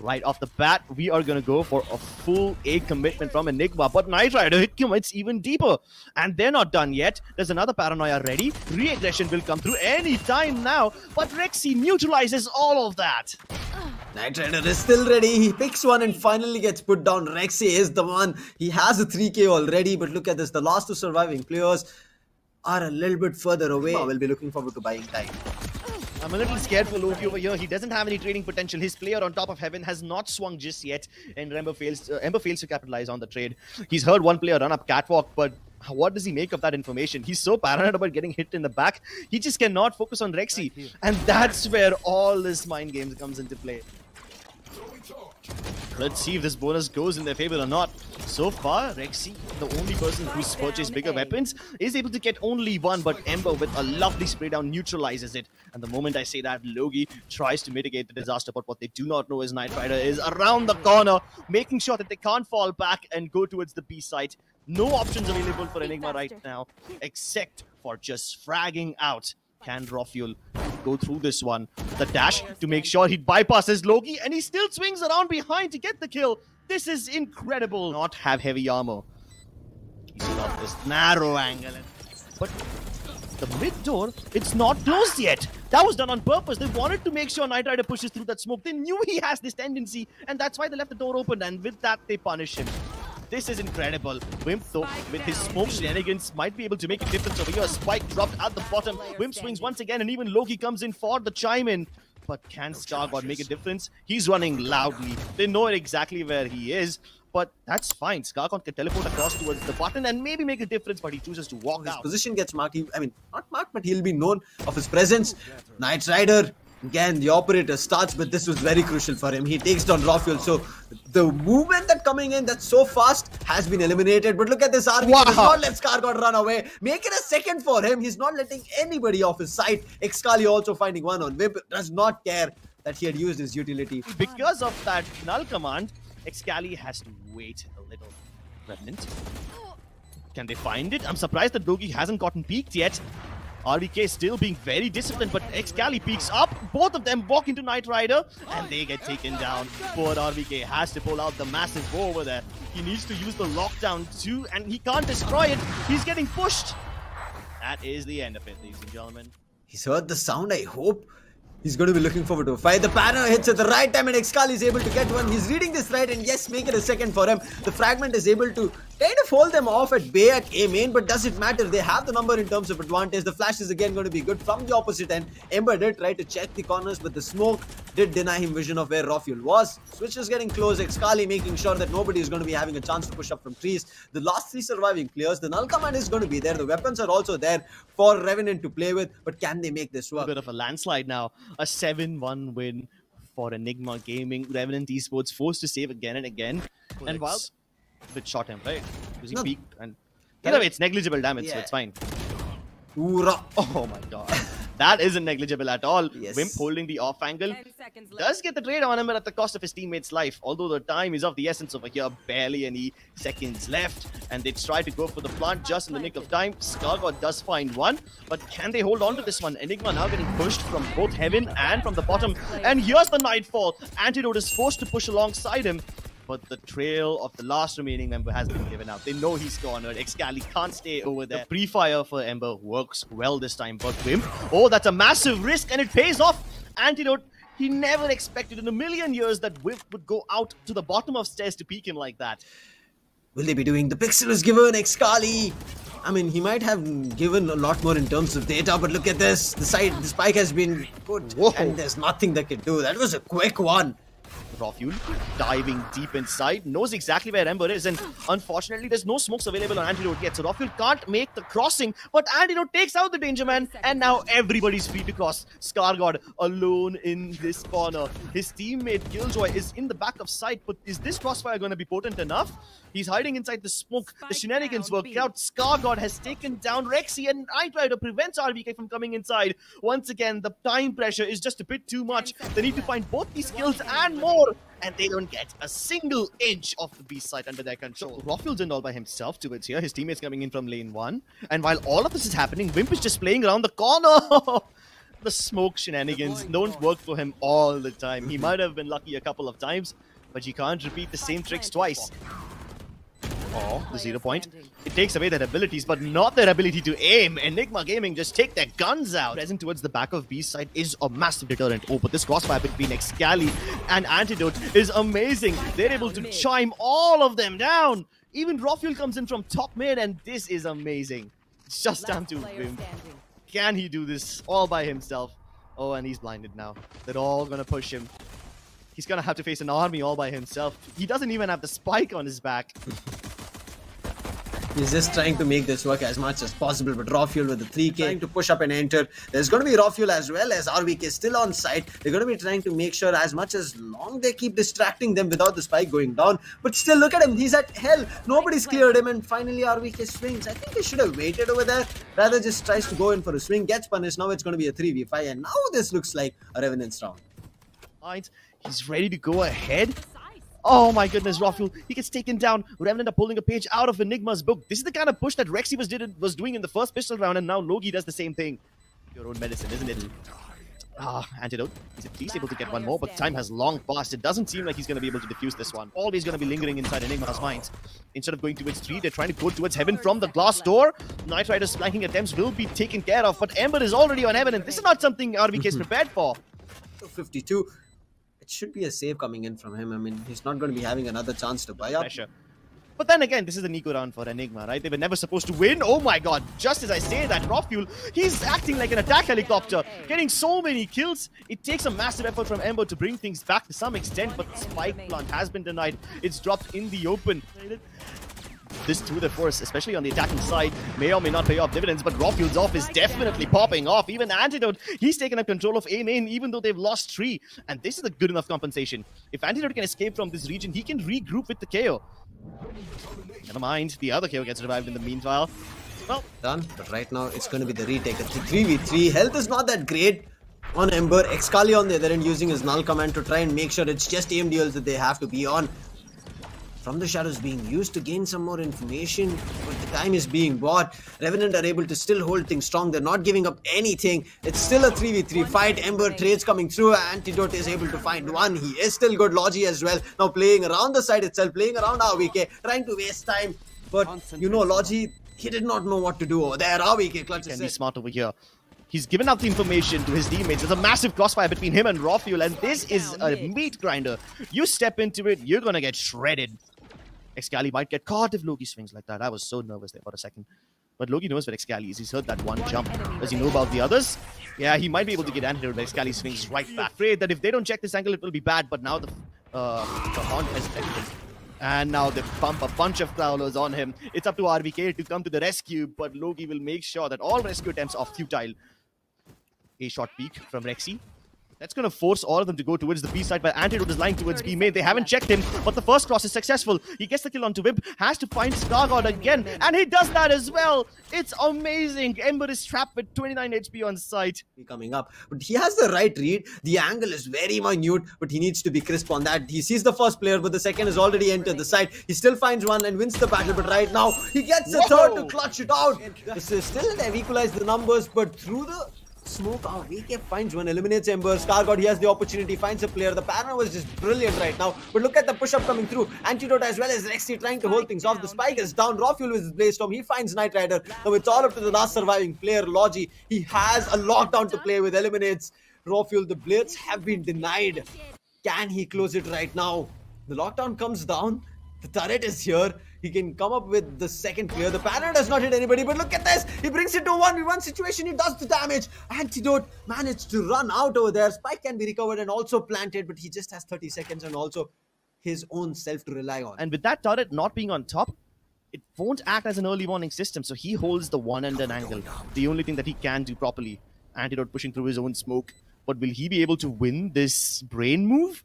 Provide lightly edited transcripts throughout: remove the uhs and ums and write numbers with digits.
Right off the bat, we are going to go for a full A commitment from Enigma, but KnightRider hit commits even deeper. And they're not done yet. There's another Paranoia ready. Re-aggression will come through any time now, but Rexy neutralizes all of that. KnightRider is still ready. He picks one and finally gets put down. Rexy is the one. He has a 3k already, but look at this. The last two surviving players are a little bit further away. We'll be looking forward to buying time. I'm a little scared for Loki over here. He doesn't have any trading potential. His player on top of heaven has not swung just yet, and Ember fails to capitalize on the trade. He's heard one player run up catwalk, but what does he make of that information? He's so paranoid about getting hit in the back, he just cannot focus on Rexy. And that's where all this mind games comes into play. Let's see if this bonus goes in their favor or not. So far, Rexy, the only person who's purchased bigger weapons, is able to get only one, but Ember with a lovely spray down neutralizes it. And the moment I say that, Logi tries to mitigate the disaster, but what they do not know is KnightRider is around the corner, making sure that they can't fall back and go towards the B site. No options available for Enigma right now, except for just fragging out. Can rawfiul go through this one with a dash to make sure he bypasses Logi, and he still swings around behind to get the kill. This is incredible. Not have heavy armor. He's off this narrow angle. But the mid door, it's not closed yet. That was done on purpose. They wanted to make sure KnightRider pushes through that smoke. They knew he has this tendency, and that's why they left the door open, and with that, they punish him. This is incredible. Whimp, though, with his smoke shenanigans, might be able to make a difference over here. Spike dropped at the bottom. Whimp swings once again, and even Loki comes in for the chime-in. But can Scargod make a difference? He's running loudly. They know exactly where he is, but that's fine. Scargod can teleport across towards the button and maybe make a difference, but he chooses to walk out. His position gets marked. Not marked, but he'll be known of his presence. KnightRider, again, the operator starts, but this was very crucial for him. He takes down rawfiul, so the movement that coming in that's so fast has been eliminated. But look at this RNT. Wow. Does not let Scargod run away. Make it a second for him. He's not letting anybody off his side. Excali also finding one on Whimp. Does not care that he had used his utility. Because of that null command, Excali has to wait a little. Revenant. Can they find it? I'm surprised that Logi hasn't gotten peeked yet. RVK still being very disciplined, but Excali peeks up. Both of them walk into KnightRider, and they get taken down. Poor RVK has to pull out the massive bow over there. He needs to use the lockdown too, and he can't destroy it. He's getting pushed. That is the end of it, ladies and gentlemen. He's heard the sound, I hope. He's going to be looking forward to a fight. The banner hits at the right time, and Excali is able to get one. He's reading this right, and yes, make it a second for him. The fragment is able to kind of hold them off at bay at A main, but does it matter? They have the number in terms of advantage. The flash is again going to be good from the opposite end. Ember did try to check the corners, but the smoke did deny him vision of where rawfiul was. Switch is getting close. Excali making sure that nobody is going to be having a chance to push up from trees. The last three surviving players, the null command is going to be there. The weapons are also there for Revenant to play with, but can they make this work? A bit of a landslide now. A 7-1 win for Enigma Gaming. Revenant Esports forced to save again and again. Cool. And while it shot him, right? Because he peeked, and either way, it's negligible damage, so it's fine. Hoorah. Oh my god. That isn't negligible at all. Yes. Whimp holding the off angle does get the trade on him, but at the cost of his teammate's life. Although the time is of the essence over here, barely any seconds left, and they try to go for the plant just in the nick of time. Scargod does find one, but can they hold on to this one? Enigma now getting pushed from both heaven and from the bottom, and here's the nightfall. Antidote is forced to push alongside him, but the trail of the last remaining member has been given out. They know he's cornered. Excali can't stay over there. The pre-fire for Ember works well this time, but Whimp, oh, that's a massive risk, and it pays off. Antidote, he never expected in a million years that Whimp would go out to the bottom of stairs to peek him like that. Will they be doing? The pixel is given. Excali, he might have given a lot more in terms of data, but look at this. The spike has been put, and there's nothing they can do. That was a quick one. rawfiul diving deep inside, knows exactly where Ember is, and unfortunately there's no smokes available on Antidote yet, so rawfiul can't make the crossing, but Antidote takes out the danger man, and now everybody's free to cross. Scargod alone in this corner. His teammate Killjoy is in the back of sight, but is this crossfire going to be potent enough? He's hiding inside the smoke. The shenanigans work out. Scargod has taken down Rexy, and KnightRider prevents RVK from coming inside. Once again, the time pressure is just a bit too much. They need to find both these kills and more, and they don't get a single inch of the B site under their control. rawfiul's in all by himself towards here. His teammates coming in from lane 1. And while all of this is happening, Whimp is just playing around the corner. the smoke shenanigans don't work for him all the time. He might have been lucky a couple of times, but you can't repeat the same tricks twice. Oh, the 0 point. It takes away their abilities, but not their ability to aim. Enigma Gaming just take their guns out. Present towards the back of B's side is a massive deterrent. Oh, but this crossfire between Excali and Antidote is amazing. They're able to chime all of them down. Even rawfiul comes in from top mid, and this is amazing. It's just down to Whimp. Can he do this all by himself? Oh, and he's blinded now. They're all gonna push him. He's gonna have to face an army all by himself. He doesn't even have the spike on his back. He's just trying to make this work as much as possible, but rawfiul with the 3k trying to push up and enter. There's going to be rawfiul as well as RVK still on site. They're going to be trying to make sure as much as long they keep distracting them without the spike going down. But still, look at him. He's at hell. Nobody's cleared him, and finally RVK swings. I think he should have waited over there. Rather just tries to go in for a swing, gets punished. Now it's going to be a 3v5, and now this looks like a Revenant's round. He's ready to go ahead. Oh my goodness, rawfiul. He gets taken down. Revenant are pulling a page out of Enigma's book. This is the kind of push that Rexy was doing in the first pistol round, and now Logi does the same thing. Your own medicine, isn't it? Antidote. He's at least able to get one more, but time has long passed. It doesn't seem like he's going to be able to defuse this one. Always going to be lingering inside Enigma's minds. Instead of going towards 3, they're trying to go towards heaven from the glass door. KnightRider's flanking attempts will be taken care of, but Ember is already on heaven, and this is not something RVK is prepared for. 52. It should be a save coming in from him. I mean, he's not going to be having another chance to buy up. Pressure. But then again, this is an eco round for Enigma, right? They were never supposed to win. Oh my god, just as I say that, rawfiul, he's acting like an attack helicopter, getting so many kills. It takes a massive effort from Ember to bring things back to some extent, but the spike plant has been denied. It's dropped in the open. This through the force, especially on the attacking side, may or may not pay off dividends, but rawfiul's off is definitely popping off. Even Antidote, he's taken up control of A main, even though they've lost 3. And this is a good enough compensation. If Antidote can escape from this region, he can regroup with the KO. Never mind, the other KO gets revived in the meanwhile. Well, done, but right now it's going to be the retake. It's 3v3. Health is not that great on Ember. Excali on the other end using his null command to try and make sure it's just aim deals that they have to be on. From the shadows being used to gain some more information, but the time is being bought. Revenant are able to still hold things strong. They're not giving up anything. It's still a 3v3 fight. Ember trades coming through. Antidote is able to find one. He is still good. Logi as well. Now playing around the side itself, playing around RVK, trying to waste time. But you know, Logi, he did not know what to do over there. RVK clutches can be smart over here. He's given out the information to his teammates. There's a massive crossfire between him and rawfiul, and this is a meat grinder. You step into it, you're gonna get shredded. Excali might get caught if Logi swings like that. I was so nervous there for a second. But Logi knows where Excali is. He's heard that one jump. Does he know about the others? Yeah, he might be able to get Antidote, but Excali swings right back. Afraid that if they don't check this angle, it will be bad. But now the haunt has detected. And now they pump a bunch of Prowlers on him. It's up to RVK to come to the rescue, but Logi will make sure that all rescue attempts are futile. A shot peek from Rexy. That's going to force all of them to go towards the B side, but Antidote is lying towards B main. They haven't checked him, but the first cross is successful. He gets the kill onto Whimp, has to find Scargod again, and he does that as well. It's amazing. Ember is trapped with 29 HP on site. Coming up, but he has the right read. The angle is very minute, but he needs to be crisp on that. He sees the first player, but the second has already entered the site. He still finds one and wins the battle, but right now, he gets the third to clutch it out. This is still, they've equalized the numbers, but through the smoke, RVK finds one, eliminates Ember. Scargod, he has the opportunity, finds a player. The panel was just brilliant right now. But look at the push-up coming through. Antidote as well as Rexy trying to hold things off. The spike is down. rawfiul with his Blaze Storm. He finds KnightRider. Now it's all up to the last surviving player, Logi. He has a lockdown to play with, eliminates rawfiul. The blades have been denied. Can he close it right now? The lockdown comes down. The turret is here. He can come up with the second player. The banner does not hit anybody, but look at this. He brings it to a 1v1 situation. He does the damage. Antidote managed to run out over there. Spike can be recovered and also planted, but he just has 30 seconds and also his own self to rely on. And with that turret not being on top, it won't act as an early warning system, so he holds the one and an angle. The only thing that he can do properly. Antidote pushing through his own smoke. But will he be able to win this brain move?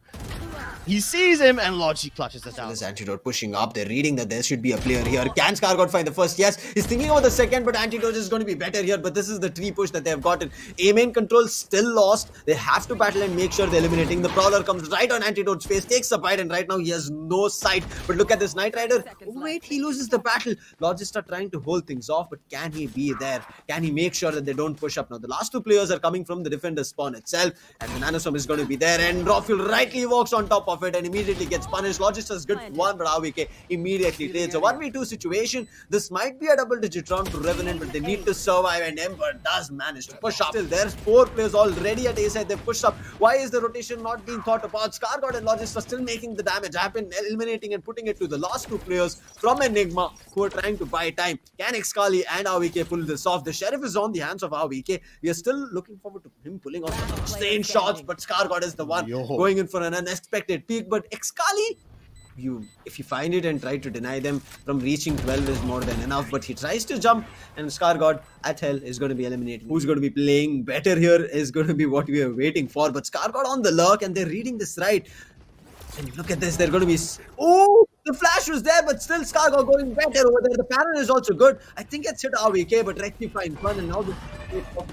He sees him and Logi clutches it down. This Antidote pushing up. They're reading that there should be a player here. Can Scargod find the first? Yes. He's thinking about the second, but Antidote is going to be better here. But this is the tree push that they have gotten. A-main control still lost. They have to battle and make sure they're eliminating. The Prowler comes right on Antidote's face, takes a bite, and right now he has no sight. But look at this KnightRider. Oh, wait, he loses the battle. Logista trying to hold things off, but can he be there? Can he make sure that they don't push up? Now, the last two players are coming from the defender spawn itself, and the Nanoswarm is going to be there. And rawfiul rightly walks on top of it and immediately gets punished. Logista's good for one, but RVK immediately trades. A 1v2 situation. This might be a double-digit round for Revenant, but they need to survive, and Ember does manage to push up. Still, there's 4 players already at A side. They've pushed up. Why is the rotation not being thought about? Scargod and Logista still making the damage happen, eliminating and putting it to the last 2 players from Enigma who are trying to buy time. Can Excali and RVK pull this off? The Sheriff is on the hands of RVK. We are still looking forward to him pulling off some insane shots, but Scargod is the one going in for an unexpected peak. But Excali, if you find it and try to deny them from reaching 12 is more than enough, but he tries to jump, and Scargod at hell is going to be eliminated. Who's going to be playing better here is going to be what we are waiting for, but Scargod on the lurk, and they're reading this right. And look at this, they're going to be... Oh, the flash was there, but still Scargod going better over there. The Baron is also good. I think it's hit RVK, but Rexy finds one, and now the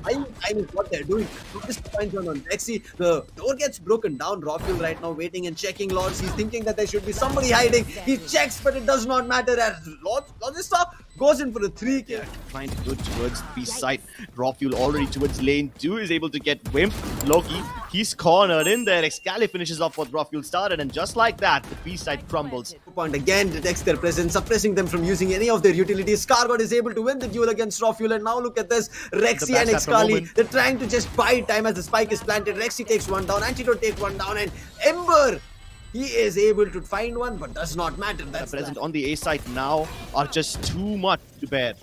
time is what they're doing. This finds one on Rexy. The door gets broken down. rawfiul right now waiting and checking Lords. He's thinking that there should be somebody hiding. He checks, but it does not matter. As Logista goes in for the 3 kill. Trying to go towards the B side. rawfiul already towards lane 2 is able to get Whimp. Loki, he's cornered in there. Excali finishes off what rawfiul started, and just like that, the B side crumbles. Point again detects their presence, suppressing them from using any of their utilities. Scargod is able to win the duel against rawfiul, and now look at this. Rexy and Excali, they're trying to just buy time as the spike is planted. Rexy takes one down, Antidote takes one down, and Ember, he is able to find one, but does not matter. That's present on the A side now are just too much to bear.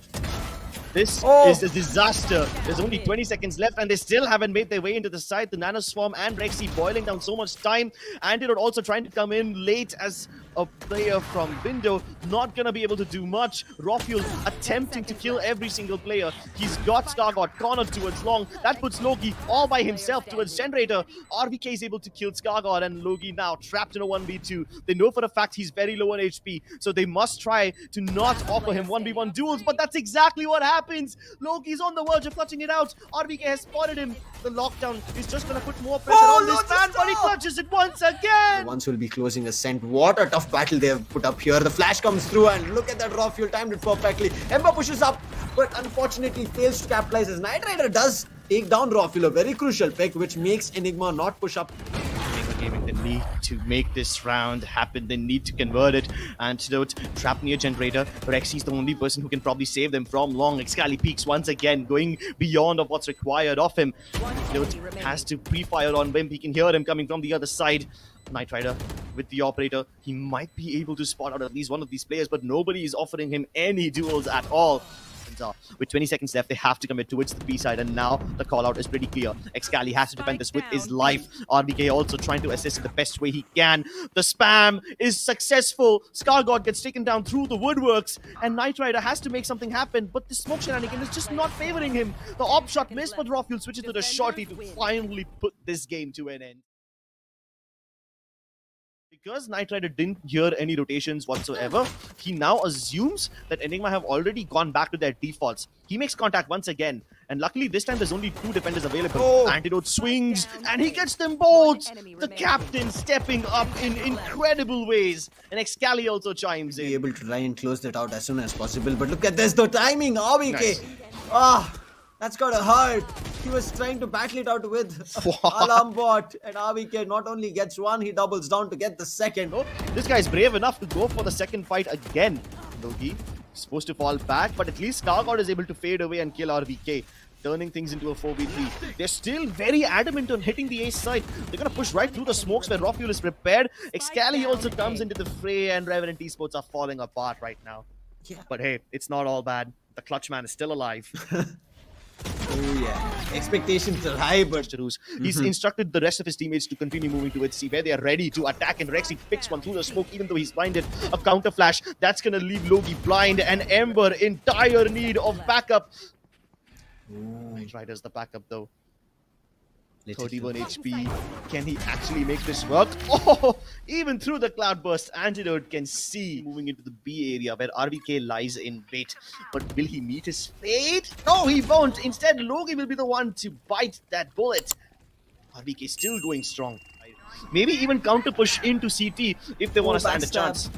This is a disaster. There's only 20 seconds left, and they still haven't made their way into the side. The Nanoswarm and Rexy boiling down so much time. Antidote also trying to come in late as a player from window. Not gonna be able to do much. rawfiul attempting to kill every single player. He's got Scargod cornered towards long. That puts Logi all by himself towards Generator. RVK is able to kill Scargod, and Logi now trapped in a 1v2. They know for a fact he's very low on HP, so they must try to not offer him 1v1 duels, but that's exactly what happens. Loki's on the verge of clutching it out. RVK has spotted him. The lockdown is just going to put more pressure on this man, but he clutches it once again. The ones will be closing a scent. What a tough battle they have put up here. The flash comes through, and look at that. rawfiul timed it perfectly. Ember pushes up, but unfortunately fails to capitalize as KnightRider does take down rawfiul. A very crucial pick, which makes Enigma not push up. Gaming, they need to make this round happen. They need to convert it. Antidote trapped near Generator. Rexy's the only person who can probably save them from long. Excali peaks once again, going beyond of what's required of him. Antidote has to pre-fire on Whimp. He can hear him coming from the other side. KnightRider with the operator. He might be able to spot out at least one of these players, but nobody is offering him any duels at all. With 20 seconds left, they have to commit towards the B side, and now the call out is pretty clear. Excali has to defend this with his life. RVK also trying to assist in the best way he can. The spam is successful. Scargod gets taken down through the woodworks, and KnightRider has to make something happen, but the smoke shenanigan is just not favoring him. The op shot missed, but rawfiul switches to the shorty to finally put this game to an end. Because KnightRider didn't hear any rotations whatsoever, he now assumes that Enigma have already gone back to their defaults. He makes contact once again, and luckily this time there's only 2 defenders available. Antidote swings, and he gets them both! The captain stepping up in incredible ways, and Excali also chimes in. Be able to try and close that out as soon as possible, but look at this, the timing, RVK! That's gotta hurt. He was trying to battle it out with Alarm Bot, and RVK not only gets one, he doubles down to get the second. Oh, this guy's brave enough to go for the second fight again. Loki supposed to fall back, but at least Scargod is able to fade away and kill RVK, turning things into a 4v3. They're still very adamant on hitting the ace side. They're gonna push right through the smokes where rawfiul is prepared. Excali also comes into the fray, and Revenant Esports are falling apart right now. But hey, it's not all bad. The clutch man is still alive. Oh yeah, expectations are high, but he's instructed the rest of his teammates to continue moving towards C, where they are ready to attack, and Rexy picks one through the smoke, even though he's blinded. A counter flash that's gonna leave Logi blind, and Ember in dire need of backup. KnightRider's the backup though. 31 HP. Can he actually make this work? Oh, even through the cloudburst, Antidote can see moving into the B area where RVK lies in wait. But will he meet his fate? No, he won't. Instead, Logi will be the one to bite that bullet. RVK still going strong. Maybe even counter push into CT if they want to stand a chance.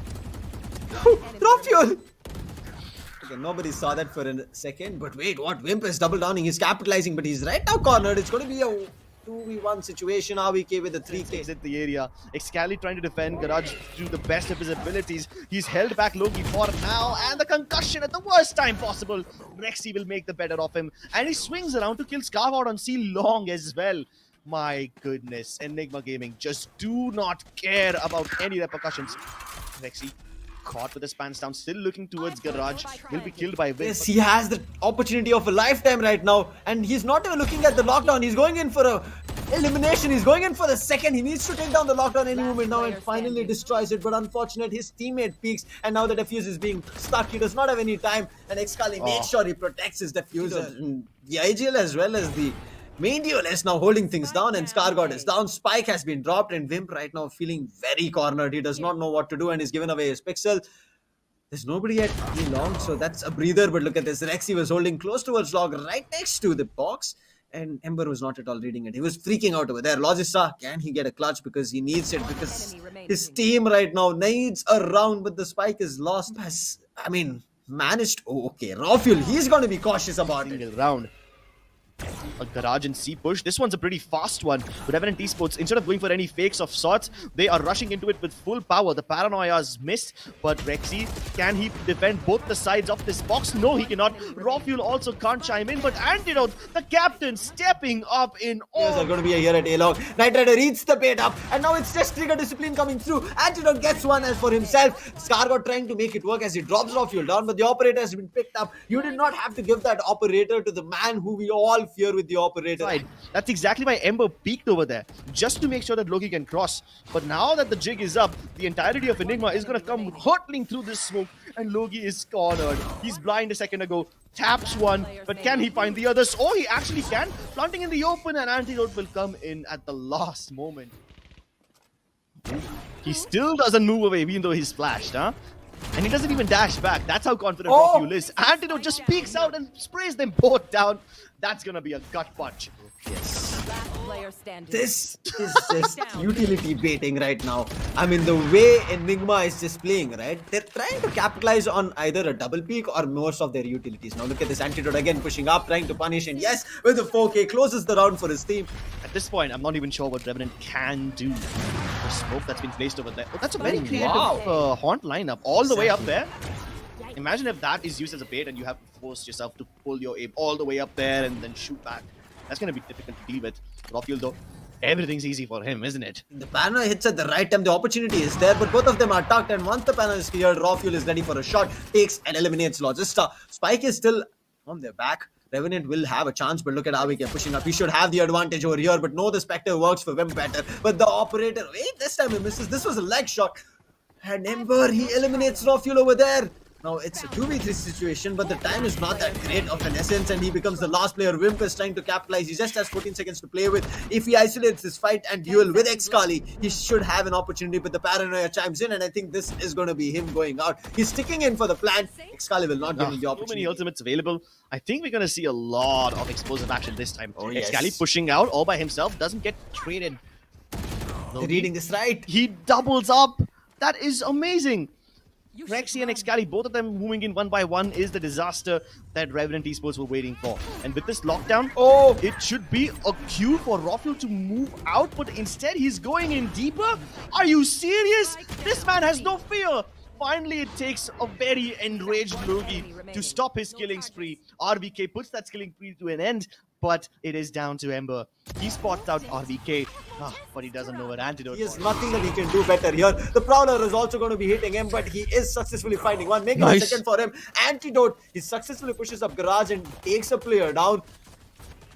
rawfiul! Okay, nobody saw that for a second, but wait, what? Whimp is double downing, he's capitalizing, but he's right now cornered. It's going to be a 2v1 situation. RVK with a 3k. Exit the area. Excali trying to defend Garage to the best of his abilities. He's held back Logi for now, and the concussion at the worst time possible. Rexy will make the better of him, and he swings around to kill Scargod on C long as well. My goodness, Enigma Gaming just do not care about any repercussions. Rexy caught with his pants down, still looking towards Garage, will be killed by Whimp. Yes, he has the opportunity of a lifetime right now, and he's not even looking at the lockdown. He's going in for a elimination. He's going in for the second. He needs to take down the lockdown any moment now and finally destroys it. But unfortunate, his teammate peeks, and now the defuse is being stuck. He does not have any time, and Excali makes sure he protects his defuser. The IGL as well as the main duel is now holding things down, and Scargod is down. Spike has been dropped, and Whimp right now feeling very cornered. He does not know what to do, and he's given away his pixel. There's nobody at E long, so that's a breather. But look at this. Rexy was holding close towards log, right next to the box, and Ember was not at all reading it. He was freaking out over there. Logista, can he get a clutch? Because he needs it, because his team right now needs a round, but the Spike is lost. I mean, managed. Oh, okay. rawfiul, he's going to be cautious about it. Round. A Garage and C push. This one's a pretty fast one. Revenant Esports, instead of going for any fakes of sorts, they are rushing into it with full power. The paranoia's missed, but Rexy, can he defend both the sides of this box? No, he cannot. rawfiul also can't chime in, but Antidote, the captain, stepping up in all. Are going to be a here at A-Log. KnightRider reads the bait up, and now it's just trigger discipline coming through. Antidote gets one as for himself. Scargod trying to make it work as he drops rawfiul down, but the operator has been picked up. You did not have to give that operator to the man who we all fear with the operator. Right. That's exactly why Ember peeked over there, just to make sure that Logi can cross. But now that the jig is up, the entirety of Enigma is going to come hurtling through this smoke, and Logi is cornered. He's blind a second ago, taps one, but can he find the others? Oh, he actually can. Planting in the open, and Antidote will come in at the last moment. He still doesn't move away, even though he's flashed, huh? And he doesn't even dash back. That's how confident rawfiul is. Antidote just peeks out and sprays them both down. That's gonna be a gut punch. Yes. This is just utility baiting right now. I mean, the way Enigma is just playing, right? They're trying to capitalize on either a double peak or most of their utilities. Now look at this Antidote again pushing up, trying to punish, and yes, with the 4K, closes the round for his team. At this point, I'm not even sure what Revenant can do. The smoke that's been placed over there. Oh, that's a very creative haunt lineup all the way up there. Imagine if that is used as a bait and you have to force yourself to pull your aim all the way up there and then shoot back. That's going to be difficult to deal with. rawfiul though, everything's easy for him, isn't it? The banner hits at the right time, the opportunity is there, but both of them are tucked, and once the banner is cleared, rawfiul is ready for a shot, takes and eliminates Logista. Spike is still on their back. Revenant will have a chance, but look at RVK pushing up. He should have the advantage over here, but no, the Spectre works for Whimp better. But the operator, wait, this time he misses. This was a leg shot. And Ember, he eliminates rawfiul over there. Now, it's a 2v3 situation, but the time is not that great of an essence, and he becomes the last player. Whimp is trying to capitalize. He just has 14 seconds to play with. If he isolates his fight and duel with Excali, he should have an opportunity, but the paranoia chimes in, and I think this is going to be him going out. He's sticking in for the plan. Excali will not give him the opportunity. Too many ultimates available. I think we're going to see a lot of explosive action this time. Oh, yes. Excali pushing out all by himself, doesn't get traded. They're reading this right. He doubles up. That is amazing. Rexy and Excali, both of them moving in one by one, is the disaster that Revenant Esports were waiting for. And with this lockdown, it should be a cue for rawfiul to move out, but instead he's going in deeper? Are you serious? This man has no fear. Finally, it takes a very enraged Logi to stop his killing spree. RVK puts that killing spree to an end, but it is down to Ember. He spots out RVK, but he doesn't know what Antidote. He has nothing that he can do better here. The Prowler is also going to be hitting him, but he is successfully finding one. Making a second for him. Antidote, he successfully pushes up Garage and takes a player down.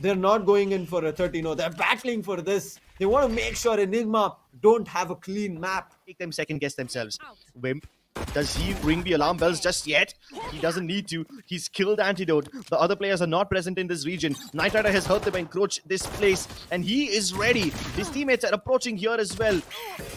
They're not going in for a 30. No, they're battling for this. They want to make sure Enigma don't have a clean map. Make them second guess themselves. Whimp Does he ring the alarm bells just yet? He doesn't need to. He's killed Antidote. The other players are not present in this region. KnightRider has helped them encroach this place, and he is ready. His teammates are approaching here as well.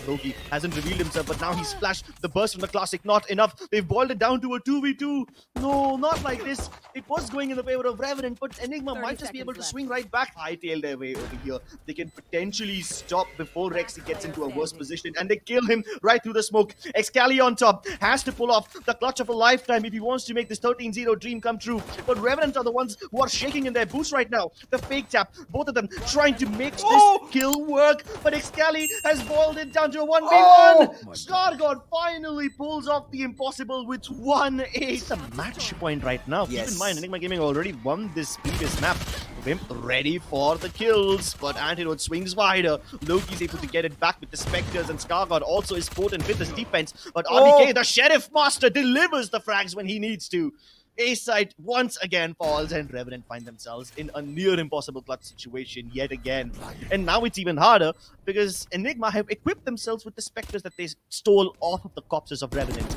Loki hasn't revealed himself, but now he's flashed the burst from the Classic. Not enough. They've boiled it down to a 2v2. No, not like this. It was going in the favor of Revenant, but Enigma might just be able to swing right back. Hightail their way over here. They can potentially stop before Rexy gets into a worse position, and they kill him right through the smoke. Excali on top has to pull off the clutch of a lifetime if he wants to make this 13-0 dream come true. But Revenant are the ones who are shaking in their boots right now. The fake tap, both of them trying to make this kill work, but Excali has boiled it down to a 1v1. Scargod finally pulls off the impossible with 1 ace. A match point right now. Keep in mind, Enigma Gaming already won this previous map. Whimp ready for the kills, but Antidote swings wider. Loki's able to get it back with the Spectres, and Scargod also is potent with his defense. But RBK, the Sheriff Master, delivers the frags when he needs to. A-side once again falls, and Revenant find themselves in a near impossible clutch situation yet again. And now it's even harder because Enigma have equipped themselves with the Spectres that they stole off of the corpses of Revenant.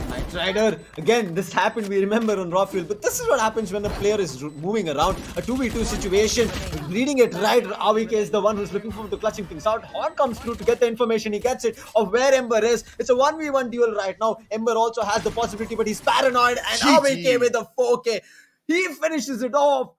KnightRider, again, this happened, we remember, on rawfiul, but this is what happens when the player is moving around. A 2v2 situation, reading it right. RVK is the one who's looking for the clutching things out. Horn comes through to get the information, he gets it, of where Ember is. It's a 1v1 duel right now. Ember also has the possibility, but he's paranoid, and RVK with a 4K. He finishes it off.